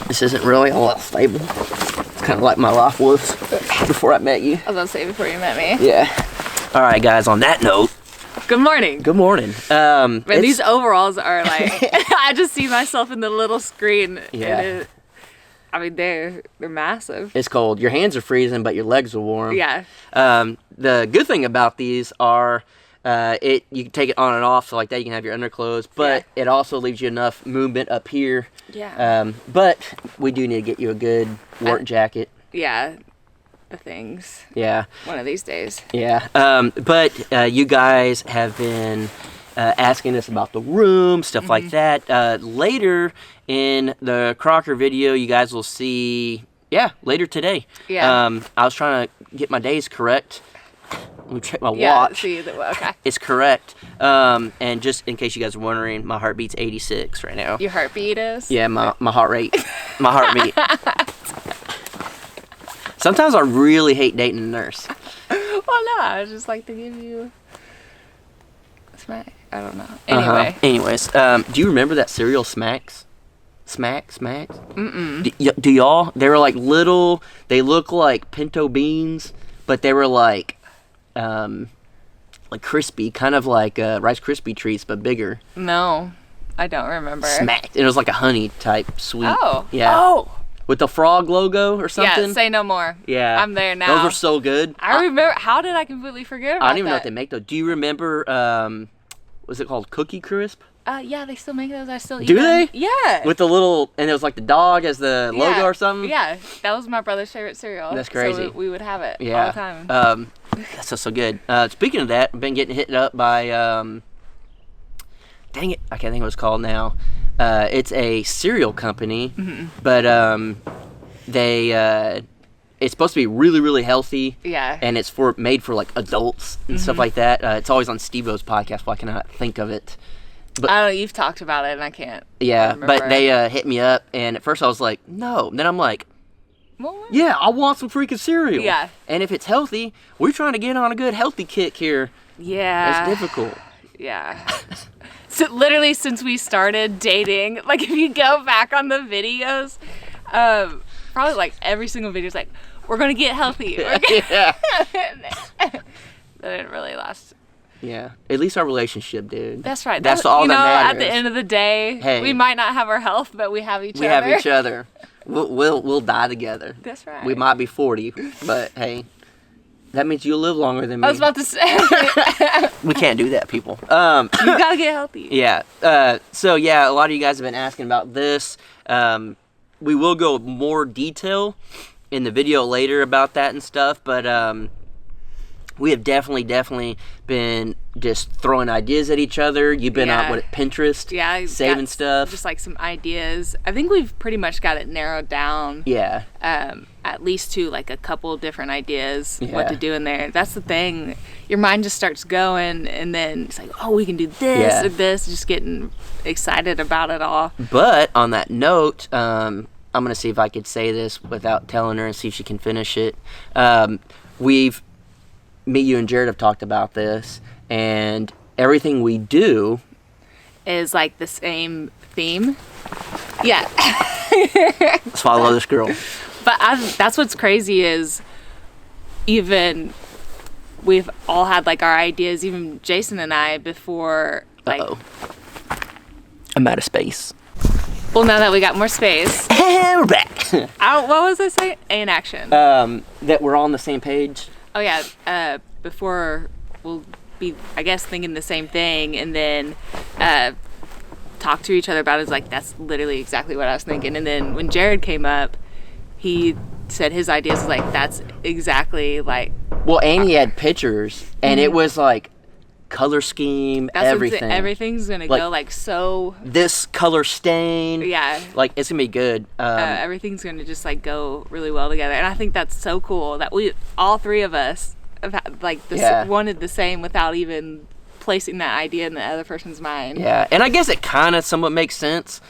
This isn't really all that stable. It's kind of like my life was before I met you. I was about to say before you met me. Yeah. All right, guys, on that note. Good morning. Good morning. Man, these overalls are like, I just see myself in the little screen. Yeah. They're massive. It's cold. Your hands are freezing, but your legs are warm. Yeah. The good thing about these are you can take it on and off, so like that you can have your underclothes, but it also leaves you enough movement up here. Yeah. But we do need to get you a good work jacket. Yeah. The things. Yeah. One of these days. Yeah. But you guys have been asking us about the room, stuff like that. Later in the Crocker video, you guys will see, later today. Yeah. I was trying to get my days correct. Let me check my watch. Yeah, see, okay. It's correct. And just in case you guys are wondering, my heartbeat's 86 right now. Your heartbeat is? Yeah, my heart rate. My heartbeat. Sometimes I really hate dating a nurse. Well, no, I just like to give you a smack. I don't know. Anyway. Anyways, do you remember that cereal Smacks? Smacks? Mm-mm. Do y'all? They were like little, they look like pinto beans, but they were like crispy, kind of like Rice Krispie treats, but bigger. No, I don't remember. Smacked. It was like a honey type sweet. Oh. Yeah. Oh. With the frog logo or something? Yeah, say no more. Yeah. I'm there now. Those were so good. I remember. How did I completely forget about that? I don't even know what they make, though. Do you remember, was it called Cookie Crisp? Yeah, they still make those. I still eat Do them. they? Yeah. With the little, and it was like the dog as the logo or something? Yeah, that was my brot's favorite cereal. That's crazy. So we would have it Yeah. all the time. That's so good. Speaking of that, I've been getting hit up by, dang it, I can't think what it's called now. It's a cereal company, but it's supposed to be really, really healthy. Yeah. And it's made for like adults and stuff like that. It's always on Steve-O's podcast. Why can I not think of it? But, I don't know, you've talked about it and I can't. Yeah, but they hit me up, and at first I was like, no. Then I'm like, well, yeah, I want some freaking cereal. Yeah. And if it's healthy, we're trying to get on a good healthy kick here. Yeah. It's difficult. Yeah. So literally since we started dating, like if you go back on the videos, probably like every single video is like, we're going to get healthy. Yeah. That didn't really last. Yeah. At least our relationship, dude. That's right. That's all that matters. At the end of the day, hey, we might not have our health, but we have each other. We have each other. We'll die together. That's right. We might be 40, but hey, that means you'll live longer than me. I was about to say. We can't do that, people. You gotta get healthy. Yeah. So yeah, a lot of you guys have been asking about this. We will go more detail in the video later about that and stuff, but we have definitely been just throwing ideas at each other. You've been out with Pinterest, saving stuff, just like some ideas. I think we've pretty much got it narrowed down. Yeah. At least to like a couple different ideas what to do in there. That's the thing. Your mind just starts going, and then it's like, oh, we can do this or this. Just getting excited about it all. But on that note, I'm gonna see if I could say this without telling her and see if she can finish it. Me, you, and Jared have talked about this, and everything we do is like the same theme. Yeah. That's why I love this girl. But that's what's crazy is even we've all had like our ideas, even Jason and I, before like. Uh-oh. I'm out of space. Well, now that we got more space. We're back. What was I saying? In action. That we're all on the same page. Oh yeah, before we'll be, I guess, thinking the same thing, and then talk to each other about it. It's like, that's literally exactly what I was thinking. And then when Jared came up, he said his ideas was like, that's exactly like. Well, Amy had pictures, and it was like color scheme, everything. Everything's gonna go like so. This color stain. Yeah. Like, it's gonna be good. Everything's gonna just like go really well together, and I think that's so cool that we all three of us have had, like wanted the same without even placing that idea in the other person's mind. Yeah, and I guess it kind of somewhat makes sense.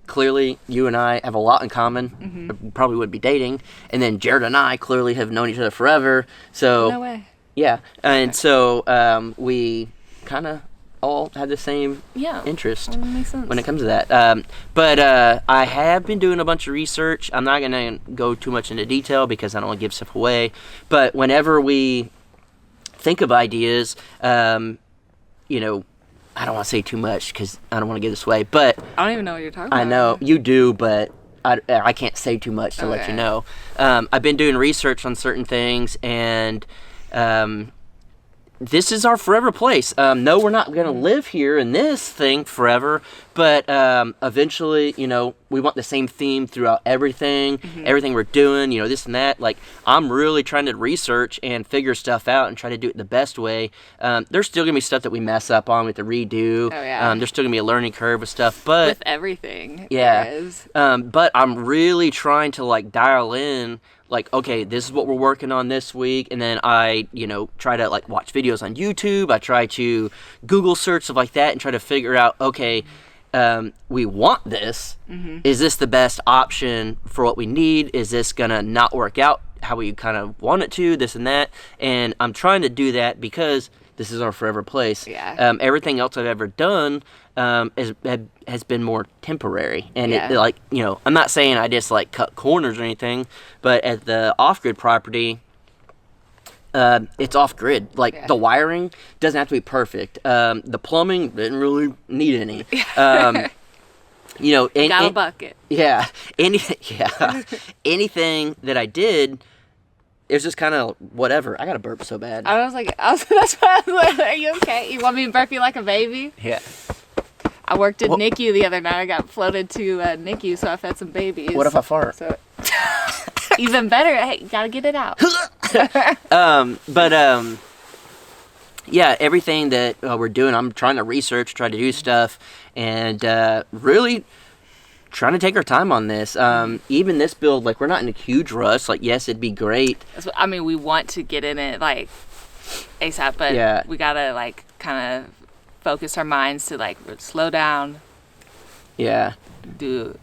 Clearly, you and I have a lot in common. We probably would be dating, and then Jared and I clearly have known each other forever. So no way. Yeah, and so we kind of all have the same interest that makes sense. when it comes to that. But I have been doing a bunch of research. I'm not going to go too much into detail because I don't want to give stuff away. But whenever we think of ideas, you know, I don't want to say too much because I don't want to give this away. But I don't even know what you're talking about. I know you do, but I can't say too much to let you know. I've been doing research on certain things, and this is our forever place. No, we're not going to live here in this thing forever, but eventually, you know, we want the same theme throughout everything, everything we're doing, you know, this and that. Like, I'm really trying to research and figure stuff out and try to do it the best way. There's still going to be stuff that we mess up on, we have to redo. Oh, yeah. There's still going to be a learning curve with stuff, but... With everything. Yeah. There is. But I'm really trying to, like, dial in, like, okay, this is what we're working on this week, and then I, you know, try to, like, watch videos on YouTube. I try to Google search, stuff like that, and try to figure out, okay, we want this. Is this the best option for what we need? Is this gonna not work out how we kind of want it to, this and that? And I'm trying to do that because this is our forever place. Yeah. Everything else I've ever done has been more temporary. And it, like, you know, I'm not saying I just like cut corners or anything, but at the off-grid property, it's off-grid. Like, the wiring doesn't have to be perfect. The plumbing didn't really need any. You know, got a bucket. Yeah. Anything that I did, it was just kind of whatever. I got to burp so bad. That's why I was like, are you okay? You want me to burp you like a baby? Yeah. I worked at NICU the other night. I got floated to NICU, so I fed some babies. What if I fart? So, even better. Hey, you gotta get it out. Yeah, everything that we're doing, I'm trying to research, try to do stuff, and really trying to take our time on this. Even this build, like, we're not in a huge rush. Like, yes, it'd be great. I mean, we want to get in it, like, ASAP, but we gotta, like, kind of focus our minds to, like, slow down. Yeah. Do,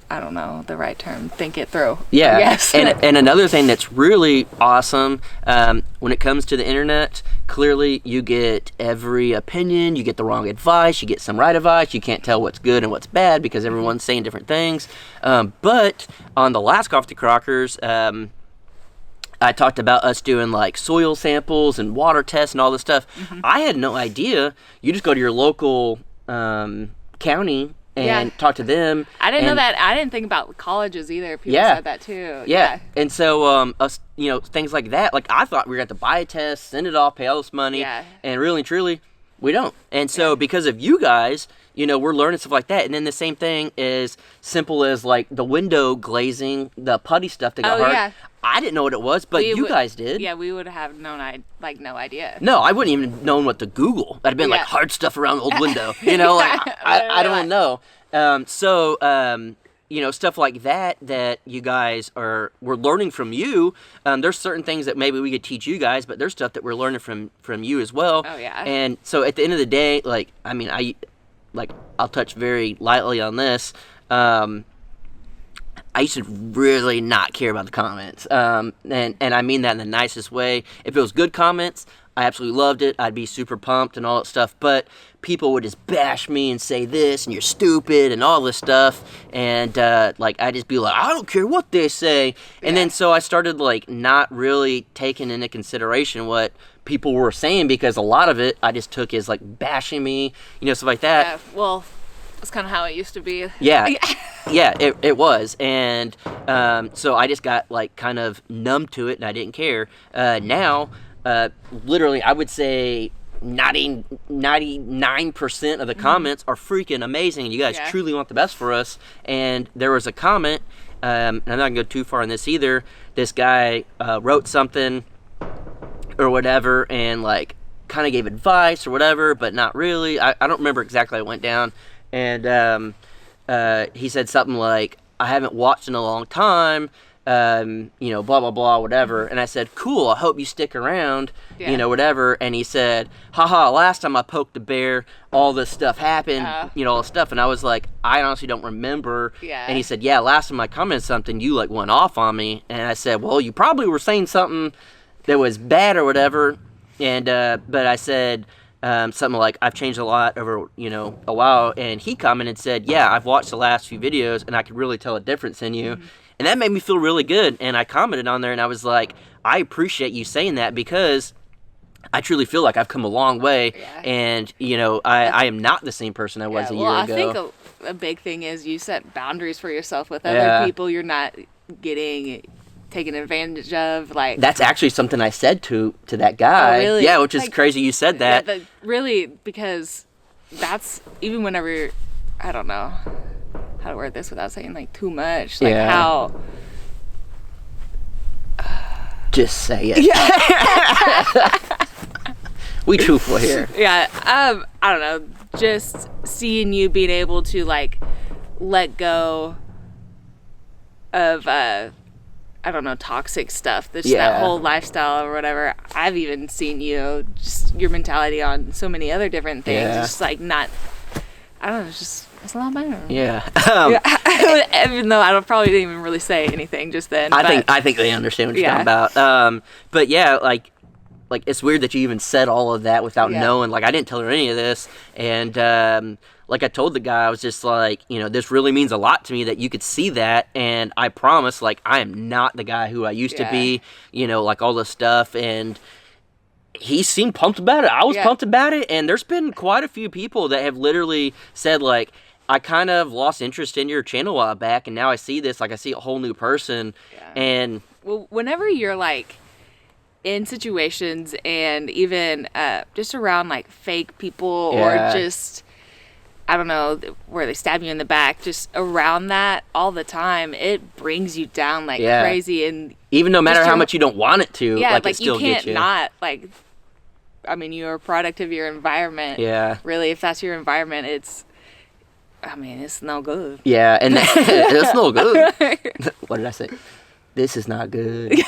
I don't know the right term, think it through. Yeah. Yes. And another thing that's really awesome, when it comes to the internet, clearly you get every opinion, you get the wrong advice, you get some right advice, you can't tell what's good and what's bad because everyone's saying different things. But on the last Coffee Crockers, I talked about us doing, like, soil samples and water tests and all this stuff. I had no idea. You just go to your local county and talk to them. I didn't know that. I didn't think about colleges either. People said that too. Yeah. And so, us, you know, things like that. Like, I thought we were going to have to buy a test, send it off, pay all this money. Yeah. And really and truly, we don't. And so, because of you guys, you know, we're learning stuff like that. And then the same thing is simple as, like, the window glazing, the putty stuff that got hard. Yeah. I didn't know what it was, but you guys did. Yeah, we would have known, no idea. No, I wouldn't even known what to Google. That'd have been like hard stuff around the old window. You know, like, I don't know. You know, stuff like that you guys we're learning from you. There's certain things that maybe we could teach you guys, but there's stuff that we're learning from you as well. Oh, yeah. And so at the end of the day, like, I mean, I'll touch very lightly on this. I used to really not care about the comments. And I mean that in the nicest way. If it was good comments, I absolutely loved it. I'd be super pumped and all that stuff. But people would just bash me and say this, and you're stupid, and all this stuff. And, like, I'd just be like, I don't care what they say. And then so I started, like, not really taking into consideration what people were saying, because a lot of it I just took as, like, bashing me, you know, stuff like that. Yeah, well, that's kind of how it used to be. Yeah. Yeah, it was. And so I just got, like, kind of numb to it, and I didn't care. Now, literally, I would say 99% of the comments are freaking amazing. You guys truly want the best for us. And there was a comment, and I'm not going to go too far on this either. This guy wrote something or whatever, and, like, kind of gave advice or whatever, but not really. I don't remember exactly how it went down. And he said something like, I haven't watched in a long time, you know, blah, blah, blah, whatever. And I said, cool, I hope you stick around, you know, whatever. And he said, haha, last time I poked the bear, all this stuff happened, you know, all this stuff. And I was like, I honestly don't remember. And he said, yeah, last time I commented something, you, like, went off on me. And I said, well, you probably were saying something that was bad or whatever. And, but I said, something like, I've changed a lot over, a while. And he commented, said, yeah, I've watched the last few videos and I could really tell a difference in you. And that made me feel really good. And I commented on there and I was like, I appreciate you saying that, because I truly feel like I've come a long way. Yeah. And, I am not the same person I was a year ago. I think a big thing is you set boundaries for yourself with other people. You're not getting taken advantage of. Like, that's actually something I said to that guy. Oh, really? Yeah, which is crazy you said that. Yeah, but really, because that's, even whenever, I don't know how to word this without saying like too much, like how just say it. We truthful here. Yeah, I don't know, just seeing you being able to like let go of I don't know, toxic stuff, that whole lifestyle or whatever. I've even seen you, just your mentality on so many other different things. It's just like not, I don't know, it's a lot better. Yeah. Even though I probably didn't even really say anything just then. I think they understand what you're talking about. But yeah, like it's weird that you even said all of that without knowing. Like, I didn't tell her any of this, and like I told the guy, I was just like, this really means a lot to me that you could see that, and I promise, like, I am not the guy who I used to be, like all this stuff, and he seemed pumped about it. I was pumped about it, and there's been quite a few people that have literally said, like, I kind of lost interest in your channel a while back, and now I see this, like, I see a whole new person, and... Well, whenever you're, like, in situations and even just around, like, fake people or just... I don't know, where they stab you in the back, just around that all the time, it brings you down like crazy. And even no matter how much you don't want it to, like it still you can't gets you. Not, like, I mean, you're a product of your environment. Yeah. Really, if that's your environment, it's no good. Yeah, and it's no good. What did I say? This is not good.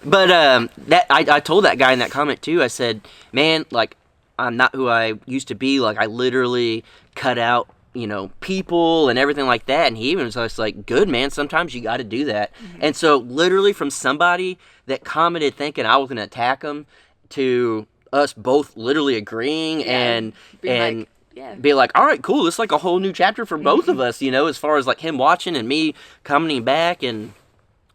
But that I told that guy in that comment too. I said, man, like, I'm not who I used to be. Like, I literally cut out, people and everything like that. And he even was just like, good, man, sometimes you got to do that. And so literally from somebody that commented thinking I was going to attack him to us both literally agreeing and be like, all right, cool. This is like a whole new chapter for both of us, as far as like him watching and me commenting back and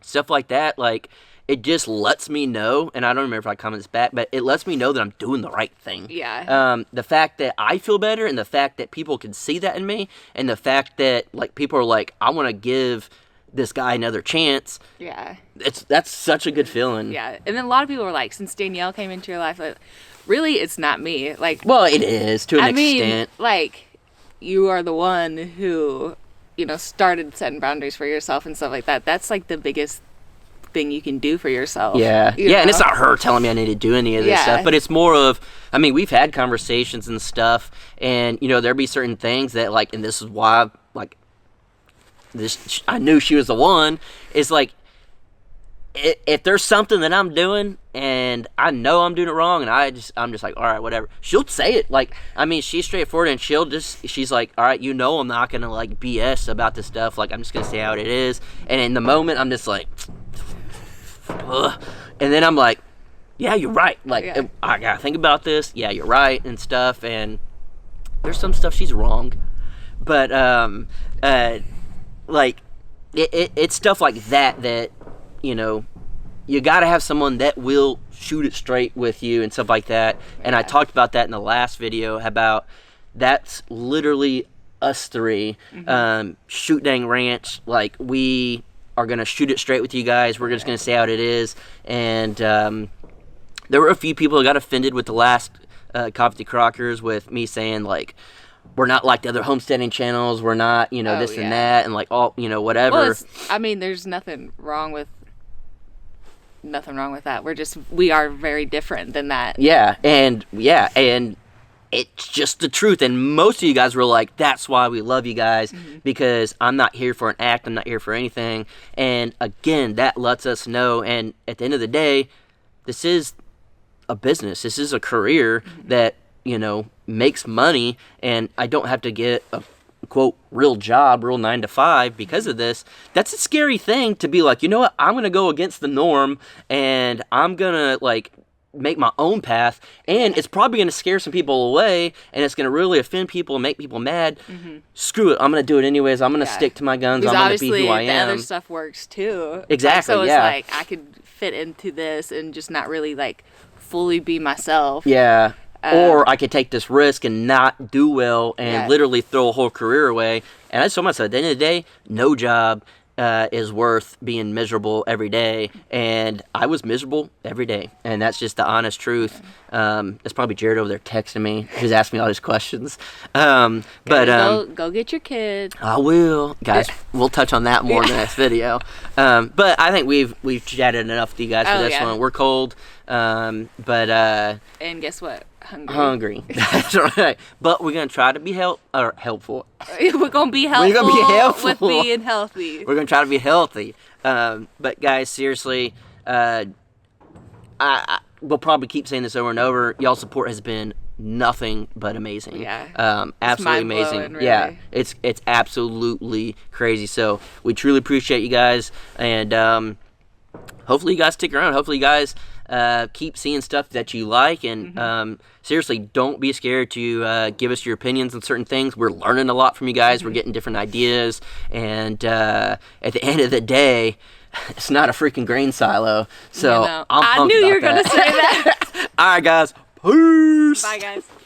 stuff like that. Like, it just lets me know, and I don't remember if I comment this back, but it lets me know that I'm doing the right thing. Yeah. The fact that I feel better, and the fact that people can see that in me, and the fact that, like, people are like, I want to give this guy another chance. Yeah. That's such a good feeling. Yeah. And then a lot of people are like, since Danielle came into your life, like, really, it's not me. Like, well, it is to an extent. Like, you are the one who, started setting boundaries for yourself and stuff like that. That's like the biggest thing you can do for yourself. Yeah. And it's not her telling me I need to do any of this stuff, but it's more of, I mean, we've had conversations and stuff, and there'd be certain things that, like, and this is why, like, this, I knew she was the one, is like, if there's something that I'm doing and I know I'm doing it wrong, and I'm just like, all right, whatever, she'll say it. Like, I mean, she's straightforward, and she's like, all right, I'm not gonna like BS about this stuff. Like, I'm just gonna say how it is. And in the moment, I'm just like, ugh. And then I'm like, yeah, you're right. Like, I gotta think about this. Yeah, you're right and stuff. And there's some stuff she's wrong, but like it's stuff like that you got to have someone that will shoot it straight with you and stuff like that. And I talked about that in the last video, about that's literally us three. Shoot Dang Ranch, like, we are going to shoot it straight with you guys. We're just going to say how it is. And there were a few people who got offended with the last Coffee Crockers, with me saying, like, we're not like the other homesteading channels. We're not, this and that, and like all, whatever. Well, there's nothing wrong with that. We are very different than that. Yeah, and it's just the truth. And most of you guys were like, that's why we love you guys, because I'm not here for an act. I'm not here for anything. And again, that lets us know. And at the end of the day, this is a business. This is a career that, makes money, and I don't have to get a quote real job, real 9 to 5 because of this, that's a scary thing to be like, you know what, I'm gonna go against the norm and I'm gonna like make my own path, and it's probably gonna scare some people away, and it's gonna really offend people and make people mad. Screw it, I'm gonna do it anyways. I'm gonna stick to my guns. Because I'm gonna be who I obviously the am. other stuff works too. Exactly. Like, so yeah. it's like I could fit into this and just not really like fully be myself. Yeah. Or I could take this risk and not do well and literally throw a whole career away. And I told myself, at the end of the day, no job is worth being miserable every day. And I was miserable every day. And that's just the honest truth. It's probably Jared over there texting me. He's asking me all these questions. Go get your kid. I will. Guys, we'll touch on that more in the next video. But I think we've chatted enough with you guys for this one. We're cold. And guess what? Hungry. That's right. But we're gonna try to be helpful. We're gonna be helpful. We're gonna be helpful with being healthy. We're gonna try to be healthy. But guys, seriously, I will probably keep saying this over and over. Y'all's support has been nothing but amazing. Yeah. Absolutely amazing. Really. Yeah. It's absolutely crazy. So we truly appreciate you guys, and hopefully you guys stick around. Hopefully you guys keep seeing stuff that you like, and seriously, don't be scared to give us your opinions on certain things. We're learning a lot from you guys. We're getting different ideas, and at the end of the day, it's not a freaking grain silo. So I knew you were going to say that. All right, guys. Peace. Bye, guys.